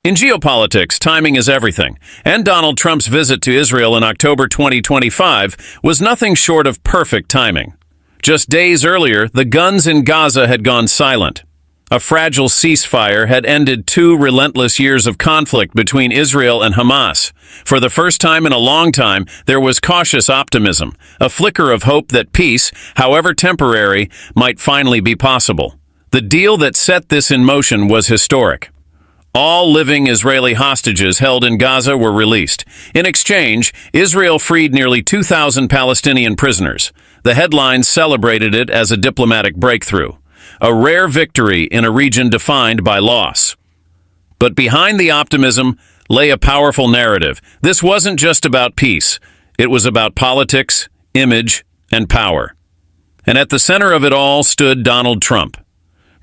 In geopolitics, timing is everything, and Donald Trump's visit to Israel in October 2025 was nothing short of perfect timing. Just days earlier, the guns in Gaza had gone silent. A fragile ceasefire had ended 2 relentless years of conflict between Israel and Hamas. For the first time in a long time, there was cautious optimism, a flicker of hope that peace, however temporary, might finally be possible. The deal that set this in motion was historic. All living Israeli hostages held in Gaza were released. In exchange, Israel freed nearly 2,000 Palestinian prisoners. The headlines celebrated it as a diplomatic breakthrough, a rare victory in a region defined by loss. But behind the optimism lay a powerful narrative. This wasn't just about peace. It was about politics, image, and power. And at the center of it all stood Donald Trump.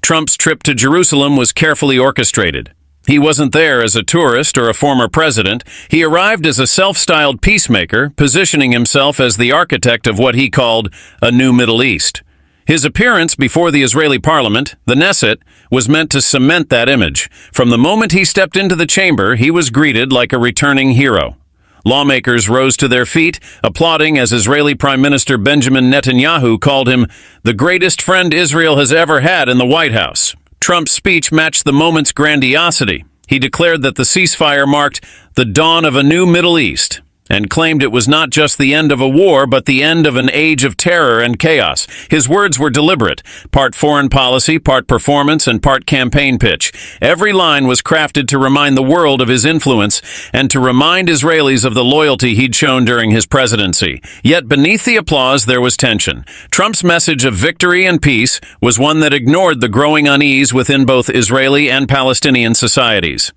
Trump's trip to Jerusalem was carefully orchestrated. He wasn't there as a tourist or a former president. He arrived as a self-styled peacemaker, positioning himself as the architect of what he called a new Middle East. His appearance before the Israeli parliament, the Knesset, was meant to cement that image. From the moment he stepped into the chamber, he was greeted like a returning hero. Lawmakers rose to their feet, applauding as Israeli Prime Minister Benjamin Netanyahu called him the greatest friend Israel has ever had in the White House. Trump's speech matched the moment's grandiosity. He declared that the ceasefire marked the dawn of a new Middle East, and claimed it was not just the end of a war, but the end of an age of terror and chaos. His words were deliberate, part foreign policy, part performance, and part campaign pitch. Every line was crafted to remind the world of his influence and to remind Israelis of the loyalty he'd shown during his presidency. Yet beneath the applause, there was tension. Trump's message of victory and peace was one that ignored the growing unease within both Israeli and Palestinian societies.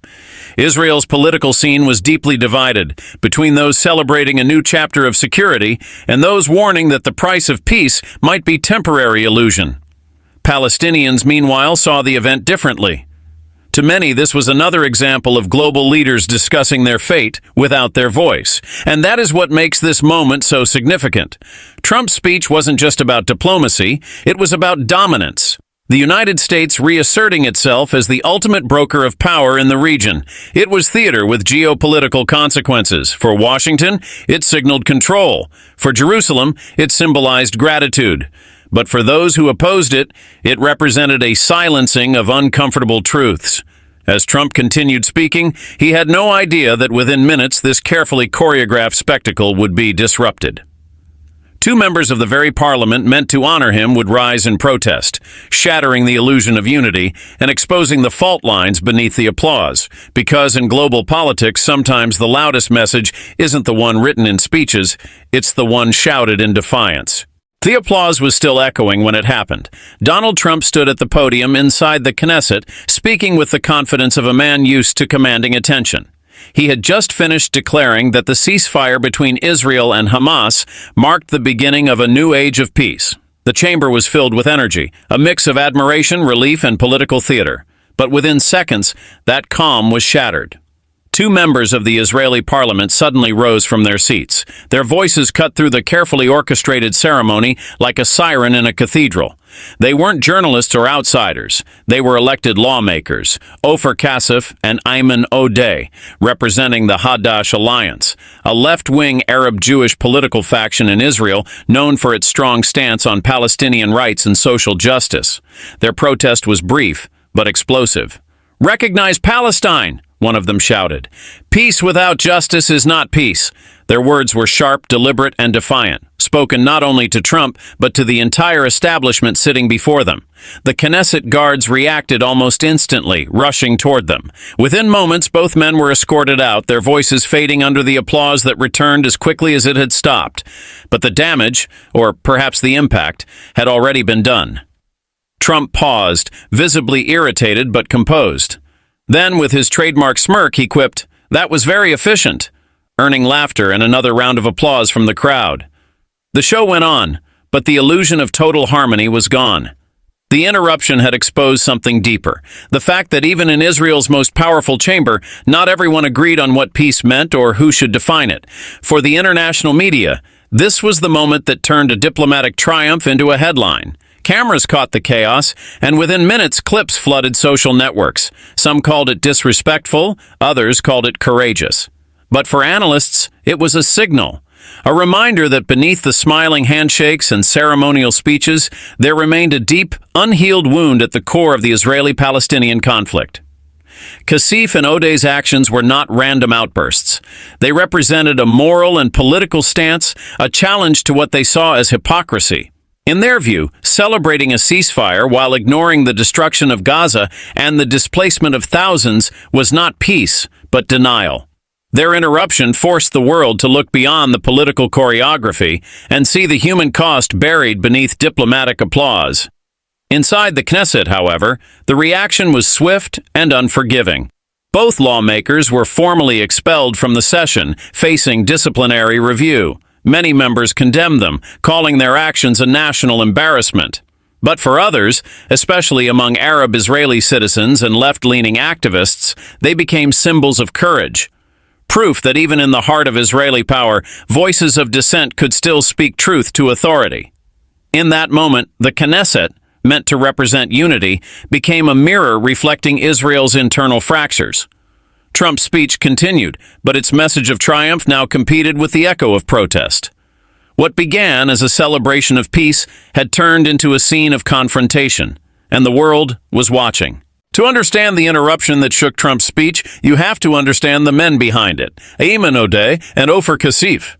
Israel's political scene was deeply divided between those celebrating a new chapter of security and those warning that the price of peace might be temporary illusion. Palestinians, meanwhile, saw the event differently. To many, this was another example of global leaders discussing their fate without their voice. And that is what makes this moment so significant. Trump's speech wasn't just about diplomacy, it was about dominance. The United States reasserting itself as the ultimate broker of power in the region. It was theater with geopolitical consequences. For Washington, it signaled control. For Jerusalem, it symbolized gratitude. But for those who opposed it, it represented a silencing of uncomfortable truths. As Trump continued speaking, he had no idea that within minutes this carefully choreographed spectacle would be disrupted. 2 members of the very parliament meant to honor him would rise in protest, shattering the illusion of unity and exposing the fault lines beneath the applause. Because in global politics, sometimes the loudest message isn't the one written in speeches, it's the one shouted in defiance. The applause was still echoing when it happened. Donald Trump stood at the podium inside the Knesset, speaking with the confidence of a man used to commanding attention. He had just finished declaring that the ceasefire between Israel and Hamas marked the beginning of a new age of peace. The chamber was filled with energy, a mix of admiration, relief, and political theater. But within seconds, that calm was shattered. 2 members of the Israeli parliament suddenly rose from their seats. Their voices cut through the carefully orchestrated ceremony like a siren in a cathedral. They weren't journalists or outsiders. They were elected lawmakers, Ofer Kassif and Ayman Odeh, representing the Hadash Alliance, a left-wing Arab-Jewish political faction in Israel known for its strong stance on Palestinian rights and social justice. Their protest was brief, but explosive. "Recognize Palestine!" one of them shouted. "Peace without justice is not peace." Their words were sharp, deliberate, and defiant, spoken not only to Trump, but to the entire establishment sitting before them. The Knesset guards reacted almost instantly, rushing toward them. Within moments, both men were escorted out, their voices fading under the applause that returned as quickly as it had stopped. But the damage, or perhaps the impact, had already been done. Trump paused, visibly irritated but composed. Then, with his trademark smirk, he quipped, "That was very efficient," earning laughter and another round of applause from the crowd. The show went on, but the illusion of total harmony was gone. The interruption had exposed something deeper. The fact that even in Israel's most powerful chamber, not everyone agreed on what peace meant or who should define it. For the international media, this was the moment that turned a diplomatic triumph into a headline. Cameras caught the chaos, and within minutes clips flooded social networks. Some called it disrespectful, others called it courageous. But for analysts, it was a signal. A reminder that beneath the smiling handshakes and ceremonial speeches, there remained a deep, unhealed wound at the core of the Israeli-Palestinian conflict. Kassif and Odeh's actions were not random outbursts. They represented a moral and political stance, a challenge to what they saw as hypocrisy. In their view, celebrating a ceasefire while ignoring the destruction of Gaza and the displacement of thousands was not peace, but denial. Their interruption forced the world to look beyond the political choreography and see the human cost buried beneath diplomatic applause. Inside the Knesset, however, the reaction was swift and unforgiving. Both lawmakers were formally expelled from the session, facing disciplinary review. Many members condemned them, calling their actions a national embarrassment. But for others, especially among Arab Israeli citizens and left-leaning activists, they became symbols of courage. Proof that even in the heart of Israeli power, voices of dissent could still speak truth to authority. In that moment, the Knesset, meant to represent unity, became a mirror reflecting Israel's internal fractures. Trump's speech continued, but its message of triumph now competed with the echo of protest. What began as a celebration of peace had turned into a scene of confrontation, and the world was watching. To understand the interruption that shook Trump's speech, you have to understand the men behind it, Ayman Odeh and Ofer Kassif.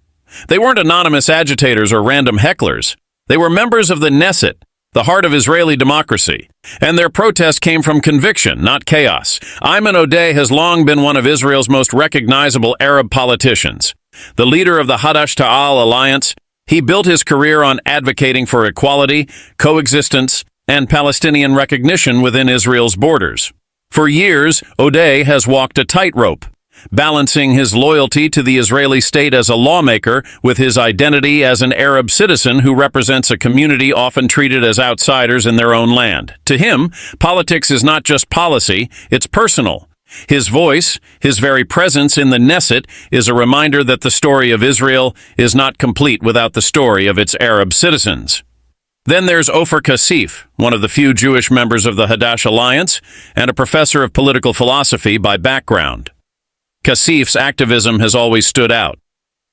They weren't anonymous agitators or random hecklers. They were members of the Knesset, the heart of Israeli democracy, and their protest came from conviction, not chaos. Ayman Odeh has long been one of Israel's most recognizable Arab politicians. The leader of the Hadash Ta'al alliance, he built his career on advocating for equality, coexistence, and Palestinian recognition within Israel's borders. For years, Odeh has walked a tightrope, balancing his loyalty to the Israeli state as a lawmaker with his identity as an Arab citizen who represents a community often treated as outsiders in their own land. To him, politics is not just policy, it's personal. His voice, his very presence in the Knesset, is a reminder that the story of Israel is not complete without the story of its Arab citizens. Then there's Ofer Kassif, one of the few Jewish members of the Hadash Alliance and a professor of political philosophy by background. Kassif's activism has always stood out.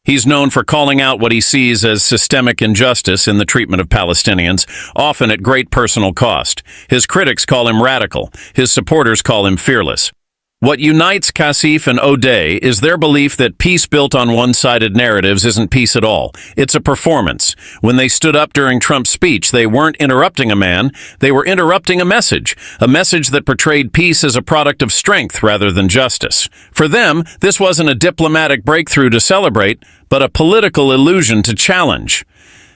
He's known for calling out what he sees as systemic injustice in the treatment of Palestinians, often at great personal cost. His critics call him radical. His supporters call him fearless. What unites Kassif and Odeh is their belief that peace built on one-sided narratives isn't peace at all. It's a performance. When they stood up during Trump's speech, they weren't interrupting a man, they were interrupting a message that portrayed peace as a product of strength rather than justice. For them, this wasn't a diplomatic breakthrough to celebrate, but a political illusion to challenge.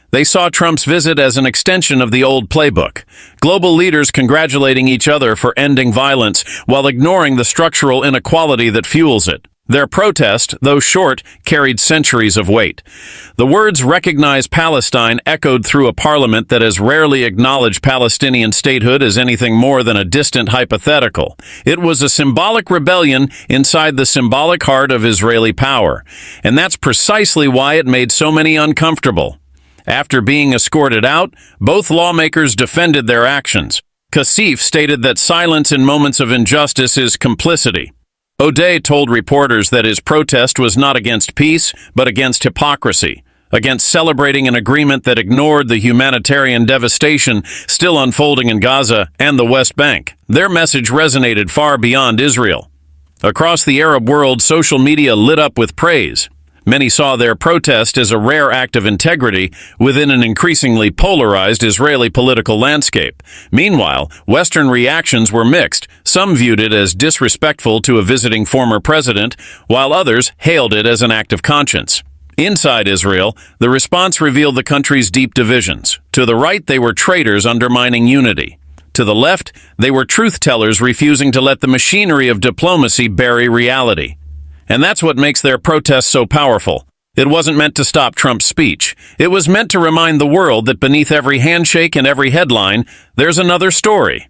They saw Trump's visit as an extension of the old playbook, global leaders congratulating each other for ending violence while ignoring the structural inequality that fuels it. Their protest, though short, carried centuries of weight. The words "recognize Palestine" echoed through a parliament that has rarely acknowledged Palestinian statehood as anything more than a distant hypothetical. It was a symbolic rebellion inside the symbolic heart of Israeli power, and that's precisely why it made so many uncomfortable. After being escorted out, both lawmakers defended their actions. Kassif stated that silence in moments of injustice is complicity. Odeh told reporters that his protest was not against peace, but against hypocrisy, against celebrating an agreement that ignored the humanitarian devastation still unfolding in Gaza and the West Bank. Their message resonated far beyond Israel. Across the Arab world, social media lit up with praise. Many saw their protest as a rare act of integrity within an increasingly polarized Israeli political landscape. Meanwhile, Western reactions were mixed. Some viewed it as disrespectful to a visiting former president, while others hailed it as an act of conscience. Inside Israel, the response revealed the country's deep divisions. To the right, they were traitors undermining unity. To the left, they were truth-tellers refusing to let the machinery of diplomacy bury reality. And that's what makes their protest so powerful. It wasn't meant to stop Trump's speech. It was meant to remind the world that beneath every handshake and every headline, there's another story.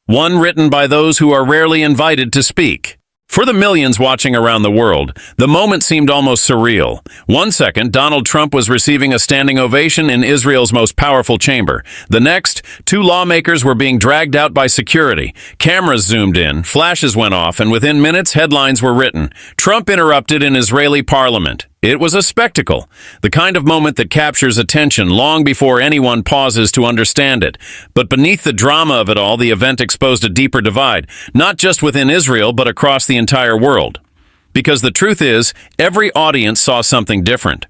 One written by those who are rarely invited to speak. For the millions watching around the world, the moment seemed almost surreal. 1 second, Donald Trump was receiving a standing ovation in Israel's most powerful chamber. The next, 2 lawmakers were being dragged out by security. Cameras zoomed in, flashes went off, and within minutes, headlines were written. Trump interrupted in Israeli parliament. It was a spectacle, the kind of moment that captures attention long before anyone pauses to understand it. But beneath the drama of it all, the event exposed a deeper divide, not just within Israel, but across the entire world. Because the truth is, every audience saw something different.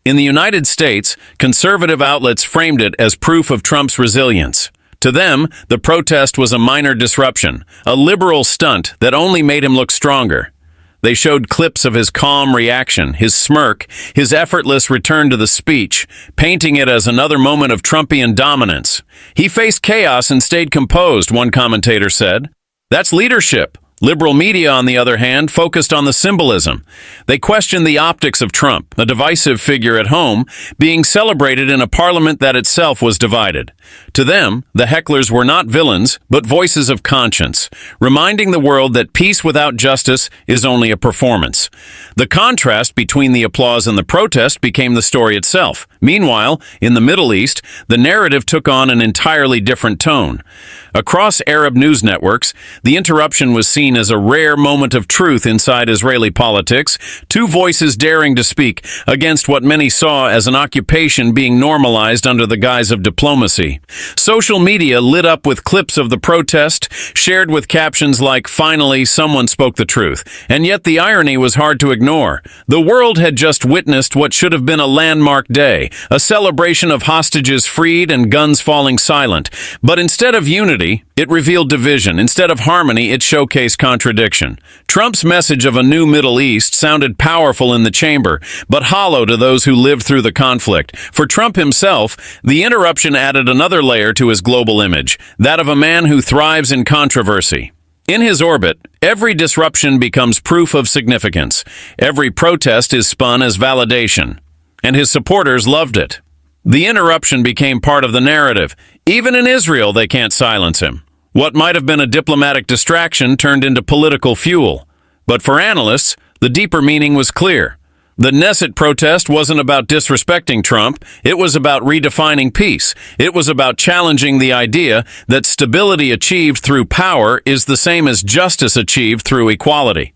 In the United States, conservative outlets framed it as proof of Trump's resilience. To them, the protest was a minor disruption, a liberal stunt that only made him look stronger. They showed clips of his calm reaction, his smirk, his effortless return to the speech, painting it as another moment of Trumpian dominance. He faced chaos and stayed composed, one commentator said. That's leadership. Liberal media, on the other hand, focused on the symbolism. They questioned the optics of Trump, a divisive figure at home, being celebrated in a parliament that itself was divided. To them, the hecklers were not villains, but voices of conscience, reminding the world that peace without justice is only a performance. The contrast between the applause and the protest became the story itself. Meanwhile, in the Middle East, the narrative took on an entirely different tone. Across Arab news networks, the interruption was seen as a rare moment of truth inside Israeli politics, 2 voices daring to speak against what many saw as an occupation being normalized under the guise of diplomacy. Social media lit up with clips of the protest, shared with captions like, "Finally, someone spoke the truth." And yet the irony was hard to ignore. The world had just witnessed what should have been a landmark day, a celebration of hostages freed and guns falling silent. But instead of unity, it revealed division. Instead of harmony, it showcased contradiction. Trump's message of a new Middle East sounded powerful in the chamber, but hollow to those who lived through the conflict. For Trump himself, the interruption added another layer to his global image, that of a man who thrives in controversy. In his orbit, every disruption becomes proof of significance. Every protest is spun as validation. And his supporters loved it. The interruption became part of the narrative. Even in Israel, they can't silence him. What might have been a diplomatic distraction turned into political fuel. But for analysts, the deeper meaning was clear. The Knesset protest wasn't about disrespecting Trump. It was about redefining peace. It was about challenging the idea that stability achieved through power is the same as justice achieved through equality.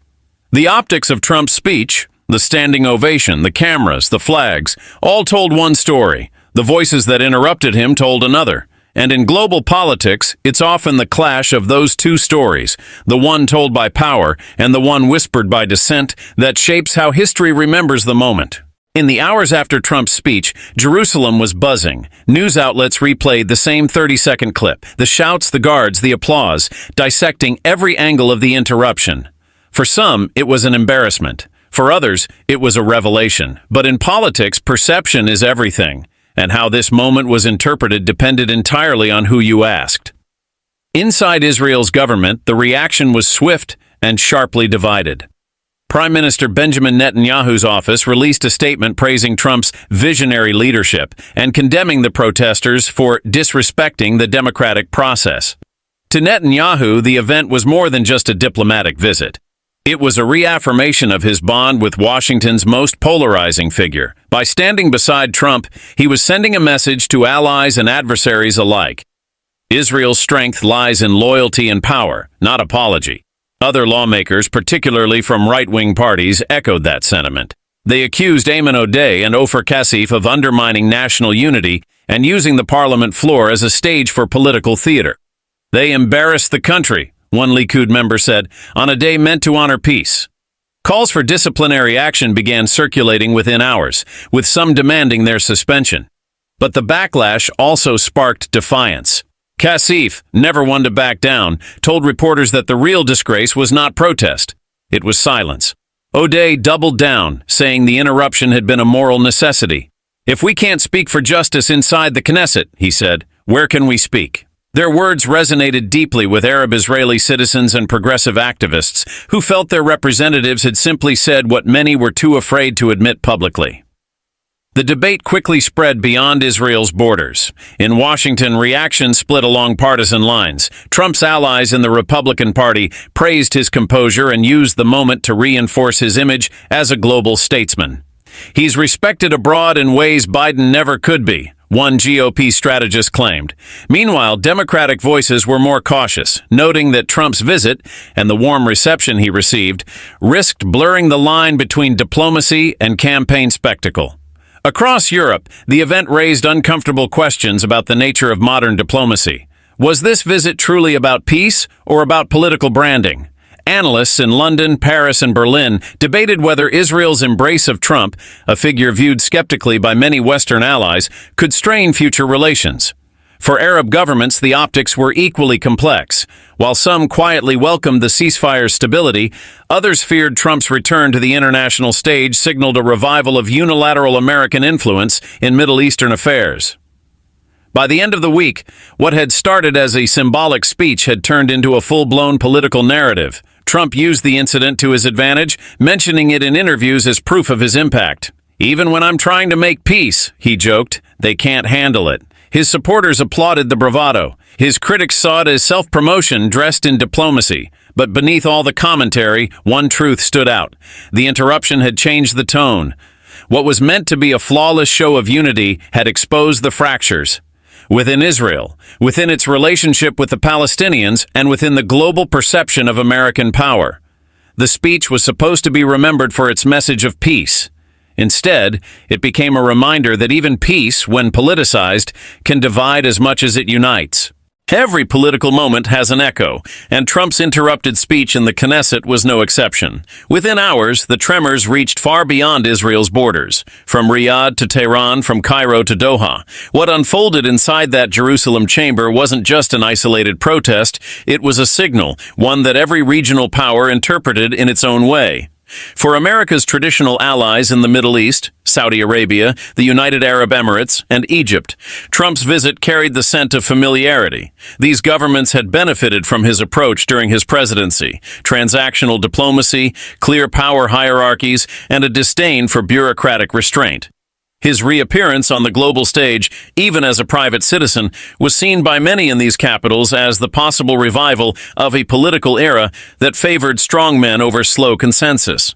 The optics of Trump's speech, the standing ovation, the cameras, the flags, all told one story. The voices that interrupted him told another. And in global politics, it's often the clash of those 2 stories, the one told by power and the one whispered by dissent, that shapes how history remembers the moment. In the hours after Trump's speech, Jerusalem was buzzing. News outlets replayed the same 30-second clip, the shouts, the guards, the applause, dissecting every angle of the interruption. For some, it was an embarrassment. For others, it was a revelation. But in politics, perception is everything. And how this moment was interpreted depended entirely on who you asked. Inside Israel's government, the reaction was swift and sharply divided. Prime Minister Benjamin Netanyahu's office released a statement praising Trump's visionary leadership and condemning the protesters for disrespecting the democratic process. To Netanyahu, the event was more than just a diplomatic visit. It was a reaffirmation of his bond with Washington's most polarizing figure. By standing beside Trump, he was sending a message to allies and adversaries alike. Israel's strength lies in loyalty and power, not apology. Other lawmakers, particularly from right-wing parties, echoed that sentiment. They accused Ayman Odeh and Ofer Kassif of undermining national unity and using the parliament floor as a stage for political theater. They embarrassed the country, one Likud member said, on a day meant to honor peace. Calls for disciplinary action began circulating within hours, with some demanding their suspension. But the backlash also sparked defiance. Kassif, never one to back down, told reporters that the real disgrace was not protest. It was silence. Odeh doubled down, saying the interruption had been a moral necessity. "If we can't speak for justice inside the Knesset," he said, "where can we speak?" Their words resonated deeply with Arab Israeli citizens and progressive activists who felt their representatives had simply said what many were too afraid to admit publicly. The debate quickly spread beyond Israel's borders. In Washington, reaction split along partisan lines. Trump's allies in the Republican Party praised his composure and used the moment to reinforce his image as a global statesman. He's respected abroad in ways Biden never could be, one GOP strategist claimed. Meanwhile, Democratic voices were more cautious, noting that Trump's visit and the warm reception he received risked blurring the line between diplomacy and campaign spectacle. Across Europe, the event raised uncomfortable questions about the nature of modern diplomacy. Was this visit truly about peace or about political branding? Analysts in London, Paris, and Berlin debated whether Israel's embrace of Trump, a figure viewed skeptically by many Western allies, could strain future relations. For Arab governments, the optics were equally complex. While some quietly welcomed the ceasefire's stability, others feared Trump's return to the international stage signaled a revival of unilateral American influence in Middle Eastern affairs. By the end of the week, what had started as a symbolic speech had turned into a full-blown political narrative. Trump used the incident to his advantage, mentioning it in interviews as proof of his impact. "Even when I'm trying to make peace," he joked, "they can't handle it." His supporters applauded the bravado. His critics saw it as self-promotion dressed in diplomacy. But beneath all the commentary, one truth stood out. The interruption had changed the tone. What was meant to be a flawless show of unity had exposed the fractures. Within Israel, within its relationship with the Palestinians, and within the global perception of American power. The speech was supposed to be remembered for its message of peace. Instead, it became a reminder that even peace, when politicized, can divide as much as it unites. Every political moment has an echo, and Trump's interrupted speech in the Knesset was no exception. Within hours, the tremors reached far beyond Israel's borders, from Riyadh to Tehran, from Cairo to Doha. What unfolded inside that Jerusalem chamber wasn't just an isolated protest, it was a signal, one that every regional power interpreted in its own way. For America's traditional allies in the Middle East, Saudi Arabia, the United Arab Emirates, and Egypt, Trump's visit carried the scent of familiarity. These governments had benefited from his approach during his presidency: transactional diplomacy, clear power hierarchies, and a disdain for bureaucratic restraint. His reappearance on the global stage, even as a private citizen, was seen by many in these capitals as the possible revival of a political era that favored strongmen over slow consensus.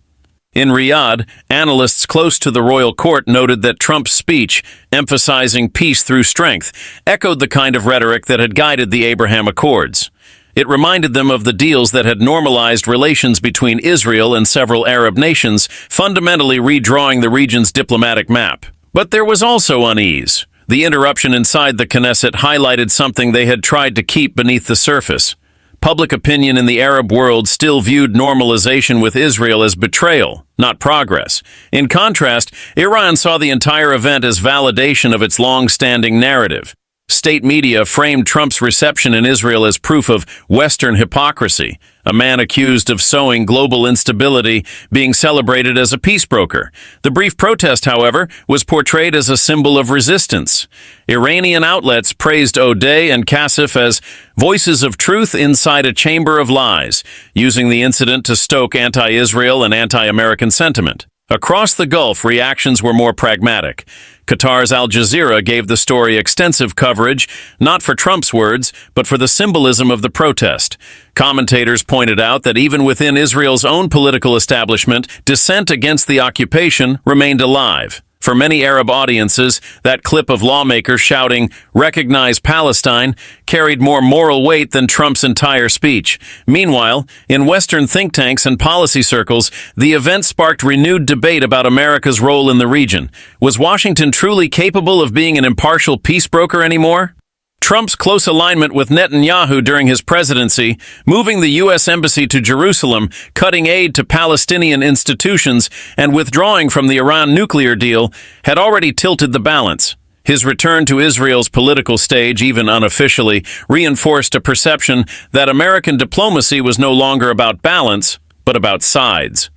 In Riyadh, analysts close to the royal court noted that Trump's speech, emphasizing peace through strength, echoed the kind of rhetoric that had guided the Abraham Accords. It reminded them of the deals that had normalized relations between Israel and several Arab nations, fundamentally redrawing the region's diplomatic map. But there was also unease. The interruption inside the Knesset highlighted something they had tried to keep beneath the surface. Public opinion in the Arab world still viewed normalization with Israel as betrayal, not progress. In contrast, Iran saw the entire event as validation of its long-standing narrative. State media framed Trump's reception in Israel as proof of Western hypocrisy, a man accused of sowing global instability being celebrated as a peace broker. The brief protest, however, was portrayed as a symbol of resistance. Iranian outlets praised O'Day and Kassif as voices of truth inside a chamber of lies, using the incident to stoke anti-Israel and anti-American sentiment. Across the Gulf, reactions were more pragmatic. Qatar's Al Jazeera gave the story extensive coverage, not for Trump's words, but for the symbolism of the protest. Commentators pointed out that even within Israel's own political establishment, dissent against the occupation remained alive. For many Arab audiences, that clip of lawmakers shouting, "Recognize Palestine," carried more moral weight than Trump's entire speech. Meanwhile, in Western think tanks and policy circles, the event sparked renewed debate about America's role in the region. Was Washington truly capable of being an impartial peace broker anymore? Trump's close alignment with Netanyahu during his presidency, moving the U.S. Embassy to Jerusalem, cutting aid to Palestinian institutions, and withdrawing from the Iran nuclear deal, had already tilted the balance. His return to Israel's political stage, even unofficially, reinforced a perception that American diplomacy was no longer about balance, but about sides.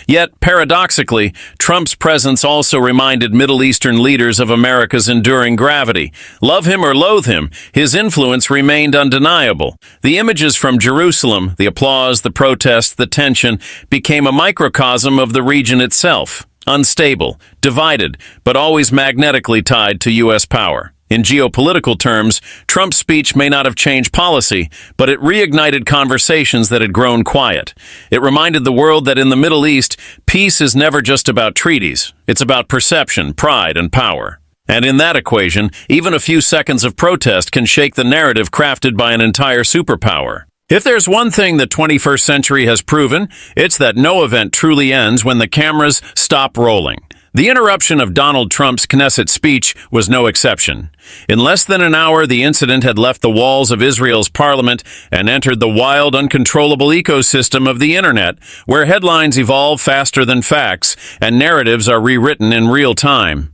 Yet, paradoxically, Trump's presence also reminded Middle Eastern leaders of America's enduring gravity. Love him or loathe him, his influence remained undeniable. The images from Jerusalem, the applause, the protest, the tension, became a microcosm of the region itself. unstable, divided, but always magnetically tied to U.S. power. In geopolitical terms, Trump's speech may not have changed policy, but it reignited conversations that had grown quiet. It reminded the world that in the Middle East, peace is never just about treaties. It's about perception, pride, and power. And in that equation, even a few seconds of protest can shake the narrative crafted by an entire superpower. If there's one thing the 21st century has proven, it's that no event truly ends when the cameras stop rolling. The interruption of Donald Trump's Knesset speech was no exception. In less than an hour, the incident had left the walls of Israel's parliament and entered the wild, uncontrollable ecosystem of the internet, where headlines evolve faster than facts and narratives are rewritten in real time.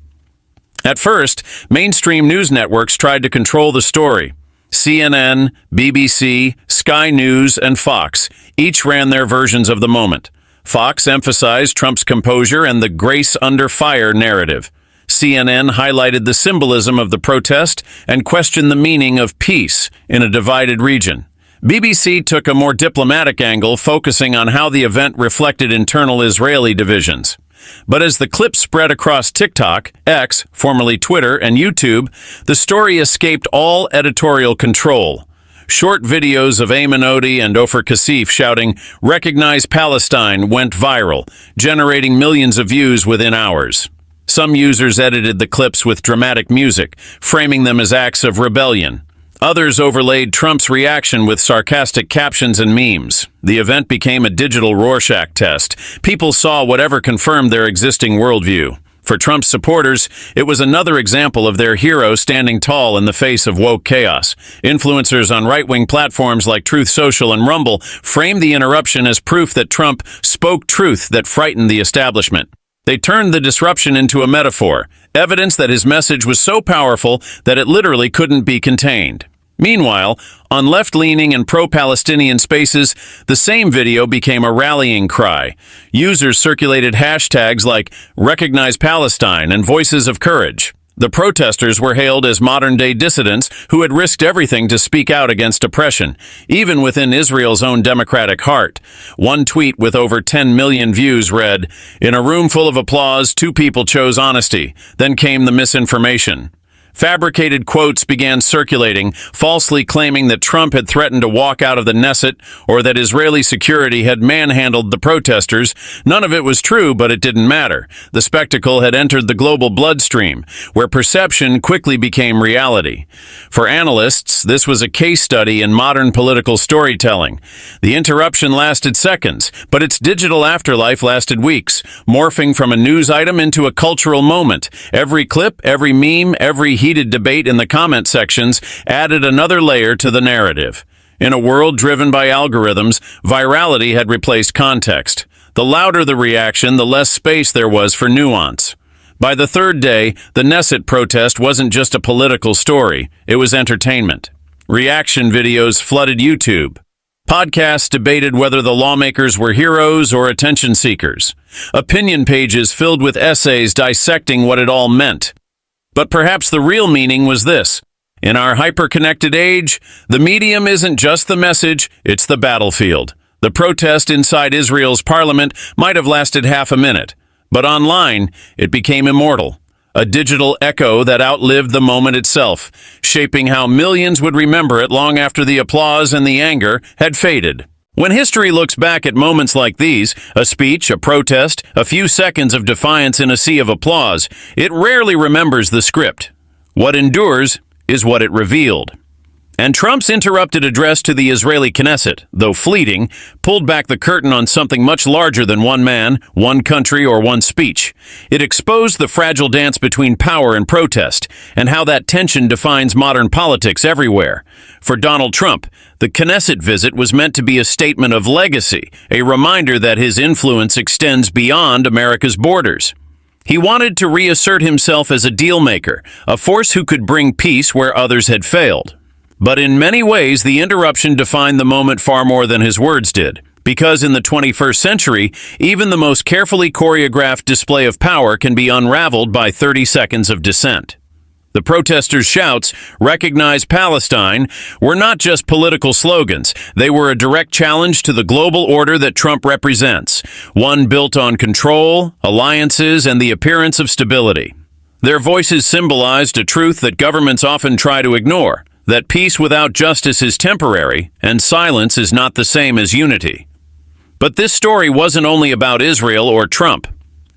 At first, mainstream news networks tried to control the story. CNN, BBC, Sky News, and Fox each ran their versions of the moment. Fox emphasized Trump's composure and the grace under fire narrative. CNN highlighted the symbolism of the protest and questioned the meaning of peace in a divided region. BBC took a more diplomatic angle, focusing on how the event reflected internal Israeli divisions. But as the clip spread across TikTok, X, formerly Twitter, and YouTube, the story escaped all editorial control. Short videos of Ayman Odeh and Ofer Kasif shouting, "Recognize Palestine," went viral, generating millions of views within hours. Some users edited the clips with dramatic music, framing them as acts of rebellion. Others overlaid Trump's reaction with sarcastic captions and memes. The event became a digital Rorschach test. People saw whatever confirmed their existing worldview. For Trump's supporters, it was another example of their hero standing tall in the face of woke chaos. Influencers on right-wing platforms like Truth Social and Rumble framed the interruption as proof that Trump spoke truth that frightened the establishment. They turned the disruption into a metaphor, evidence that his message was so powerful that it literally couldn't be contained. Meanwhile, on left-leaning and pro-Palestinian spaces, the same video became a rallying cry. Users circulated hashtags like "Recognize Palestine" and "Voices of Courage." The protesters were hailed as modern-day dissidents who had risked everything to speak out against oppression, even within Israel's own democratic heart. One tweet with over 10 million views read, "In a room full of applause, two people chose honesty. Then came the misinformation." Fabricated quotes began circulating, falsely claiming that Trump had threatened to walk out of the Knesset or that Israeli security had manhandled the protesters. None of it was true, but it didn't matter. The spectacle had entered the global bloodstream, where perception quickly became reality. For analysts, this was a case study in modern political storytelling. The interruption lasted seconds, but its digital afterlife lasted weeks, morphing from a news item into a cultural moment. Every clip, every meme, every heated debate in the comment sections added another layer to the narrative. In a world driven by algorithms, virality had replaced context. The louder the reaction, the less space there was for nuance. By the third day, the Knesset protest wasn't just a political story, it was entertainment. Reaction videos flooded YouTube. Podcasts debated whether the lawmakers were heroes or attention seekers. Opinion pages filled with essays dissecting what it all meant. But perhaps the real meaning was this. In our hyper-connected age, the medium isn't just the message, it's the battlefield. The protest inside Israel's parliament might have lasted half a minute, but online, it became immortal. A digital echo that outlived the moment itself, shaping how millions would remember it long after the applause and the anger had faded. When history looks back at moments like these, a speech, a protest, a few seconds of defiance in a sea of applause, it rarely remembers the script. What endures is what it revealed. And Trump's interrupted address to the Israeli Knesset, though fleeting, pulled back the curtain on something much larger than one man, one country, or one speech. It exposed the fragile dance between power and protest, and how that tension defines modern politics everywhere. For Donald Trump, the Knesset visit was meant to be a statement of legacy, a reminder that his influence extends beyond America's borders. He wanted to reassert himself as a deal-maker, a force who could bring peace where others had failed. But in many ways, the interruption defined the moment far more than his words did. Because in the 21st century, even the most carefully choreographed display of power can be unraveled by 30 seconds of dissent. The protesters' shouts, "Recognize Palestine," were not just political slogans. They were a direct challenge to the global order that Trump represents, one built on control, alliances, and the appearance of stability. Their voices symbolized a truth that governments often try to ignore, that peace without justice is temporary, and silence is not the same as unity. But this story wasn't only about Israel or Trump.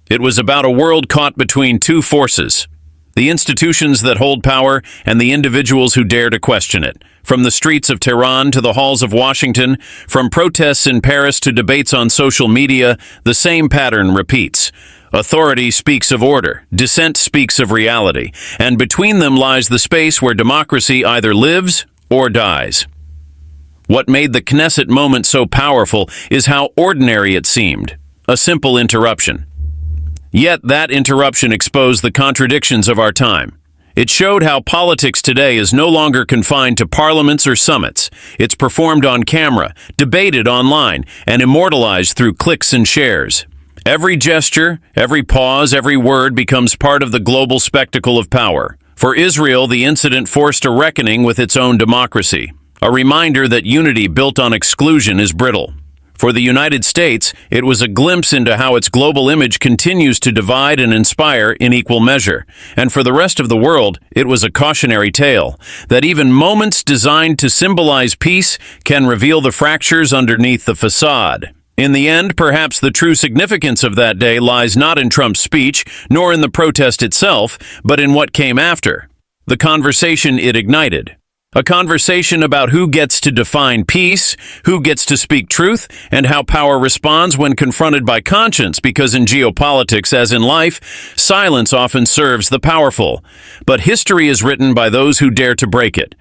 It was about a world caught between two forces: the institutions that hold power and the individuals who dare to question it. From the streets of Tehran to the halls of Washington, from protests in Paris to debates on social media, the same pattern repeats. Authority speaks of order, dissent speaks of reality, and between them lies the space where democracy either lives or dies. What made the Knesset moment so powerful is how ordinary it seemed: a simple interruption. Yet that interruption exposed the contradictions of our time. It showed how politics today is no longer confined to parliaments or summits. It's performed on camera, debated online, and immortalized through clicks and shares. Every gesture, every pause, every word becomes part of the global spectacle of power. For Israel, the incident forced a reckoning with its own democracy, a reminder that unity built on exclusion is brittle. For the United States, it was a glimpse into how its global image continues to divide and inspire in equal measure. And for the rest of the world, it was a cautionary tale that even moments designed to symbolize peace can reveal the fractures underneath the facade. In the end, perhaps the true significance of that day lies not in Trump's speech, nor in the protest itself, but in what came after: the conversation it ignited. A conversation about who gets to define peace, who gets to speak truth, and how power responds when confronted by conscience, because in geopolitics, as in life, silence often serves the powerful. But history is written by those who dare to break it.